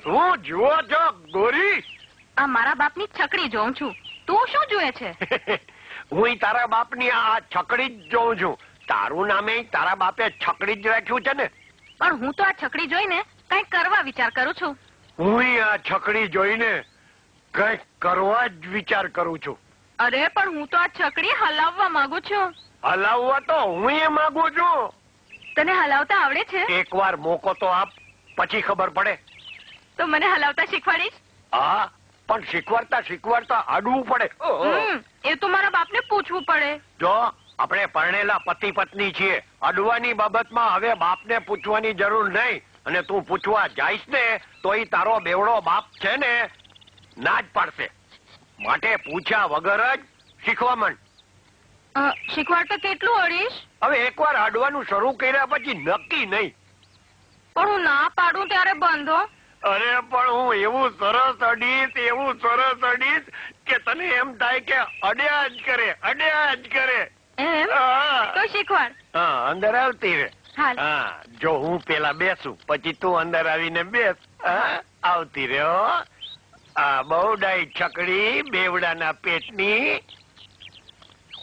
શું જુઓ છો ગોરી? આ મારા બાપની છકડી જોઉં છું. તું શું જુએ છે? હું તારા બાપની આ છકડી જ જોઉં છું. તારું નામે તારા બાપે છકડી જ રાખ્યું છે ને? પણ હું તો આ છકડી જોઈને કઈક કરવા વિચાર કરું છું. હું આ છકડી જોઈને કઈક કરવા જ વિચાર કરું છું. અરે પણ હું તો આ છકડી હલાવવા માંગુ છું. હલાવવા તો હું એ માંગુ છું. તને હલાવતા આવડે છે? એકવાર મોકો તો આપ, પછી ખબર પડે. તો મને હલાવતા શીખવાડીશ? હા, પણ શીખવાડતા અડવું પડે. એ તો મારા બાપને પૂછવું પડે. જો આપણે પરણેલા પતિ પત્ની છીએ, અડવાની બાબતમાં હવે બાપને પૂછવાની જરૂર નહીં. અને તું પૂછવા જાઈશ ને તો ઈ તારો બેવડો બાપ છે ને ના જ પાડશે. માટે પૂછ્યા વગર જ શીખવા માંડ. શીખવાડતા કેટલું અડીશ? હવે એકવાર અડવાનું શરૂ કર્યા પછી નક્કી નહીં. પણ હું ના પાડું ત્યારે બંધો. અરે પણ હું એવું સરસ અડીશ કે તને એમ થાય કે અડ્યા જ કરે. એમ? તો શીખવાડ. હા, અંદર આવતી રે. હા, જો હું પેલા બેસું પછી તું અંદર આવીને બેસ. આવતી રે. આ બહુ ડાઈ છકડી બેવડાના પેટની.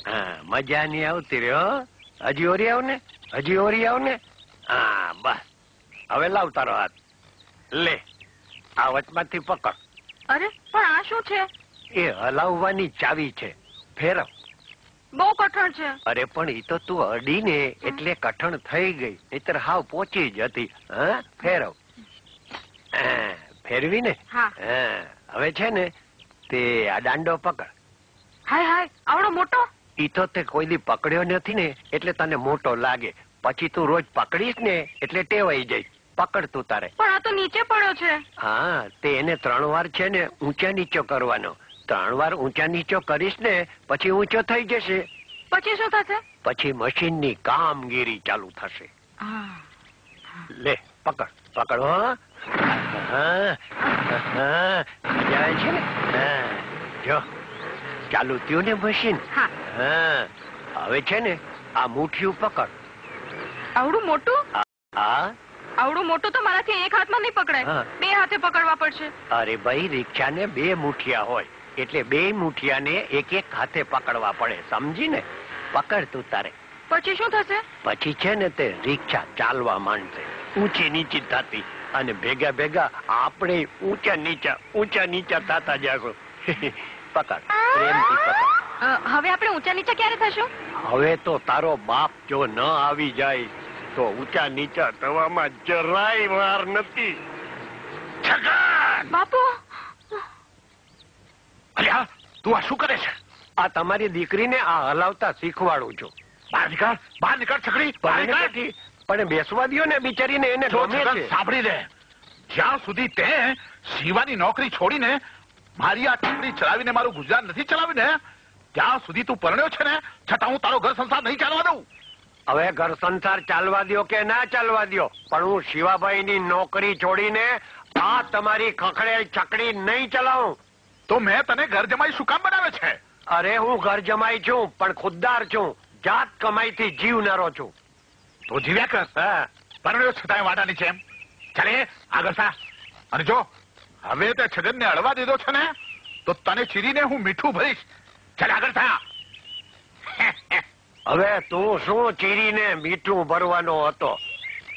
હા, મજાની આવતી રે. હજી ઓરી આવ ને. હા, બસ હવે લાવ તારો હાથ. લે, આ વચમાંથી પકડ. અરે પણ આ શું છે? એ હલાવવાની ચાવી છે. ફેરવ. બહુ કઠણ છે. અરે પણ ઈ તો તું અડીને એટલે કઠણ થઈ ગઈ, નહીતર હાવ પોચી જ હતી. હા, ફેરવ. ફેરવી ને? હા. હવે છે ને તે આ દાંડો પકડ. હાય આવડો મોટો? ઈ તો તે કોઈ દી પકડ્યો નથી ને એટલે તને મોટો લાગે. પછી તું રોજ પકડીશ ને એટલે ટેવાઈ જાય. પકડ તું તારે. પણ આ તો નીચે પડ્યો છે. હા, તે એને 3 વાર છે ને ઊંચા નીચો કરવાનો. 3 વાર ઊંચા નીચો કરીશ ને પછી ઊંચો થઈ જશે. પછી શું થશે? પછી મશીનની કામગીરી ચાલુ થશે. લે, પકડ હો. મજા આવે છે ને? જો ચાલુ થયું ને મશીન. હવે છે ને આ મુઠ્ઠીયું પકડ. આવડું મોટું? હા, આવડું મોટું તો મારાથી એક હાથમાં નહીં પકડાય. 2 હાથે પકડવા પડશે. અરે ભાઈ, રિક્ષાને 2 મુઠિયા હોય એટલે 2 મુઠિયાને એક હાથે પકડવા પડે, સમજી ને? પકડ તું તારે. પછી શું થશે? પછી છે ને તે રિક્ષા ચાલવા માંડશે, ઊંચી નીચી થતી, અને ભેગા આપણે ઊંચા નીચા થતા જાશું. પકડ, પ્રેમથી પકડ. હવે આપણે ઊંચા નીચા ક્યારે થશું? હવે તો તારો બાપ જો ન આવી જાય તો ઊંચા નીચા થવામાં જરાય વાર નથી. બાપુ! અરે તું આ શું કરે છે? આ તમારી દીકરીને આ હલાવતા શીખવાડું છું. બહાર નીકળ છકડી. પણ બેસવા દો ને બિચારીને, એને ગમે છે. સાંભળી લે, જ્યાં સુધી તે શિવાની નોકરી છોડીને મારી આ છકડી ચલાવીને મારું ગુજરાન નથી ચલાવીને ત્યાં સુધી તું પરણ્યો છે ને, છતાં હું તારો ઘર સંસાર નહીં ચાલવા દઉં. હવે ઘર સંસાર ચાલવા દો કે ના ચાલવા દો, પણ હું શિવાભાઈની નોકરી છોડીને આ તમારી ખખડેલ છકડી નહીં ચલાવું. તો મેં તને ઘર જમાઈ શું કામ બનાવે છે? અરે હું ઘર જમાઈ છું પણ ખુદદાર છું, જાત કમાઈથી જીવનારો છું. તો જીવ્યા કર. પરણ્યો છતાંય વાડાની છે એમ. ચાલે આગળ થા. અને જો હવે તે છગનને અડવા દીધો છે ને તો તને ચીરીને હું મીઠું ભરીશ. ચાલ આગળ થા. હવે તું શું ચીરીને મીઠું ભરવાનો હતો?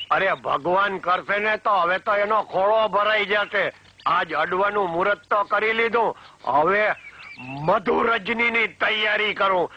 અરે ભગવાન કરશે ને તો હવે તો એનો ખોળો ભરાઈ જશે. આજ અડવાનું મુહૂર્ત તો કરી લીધું, હવે મધુ રજનીની તૈયારી કરું.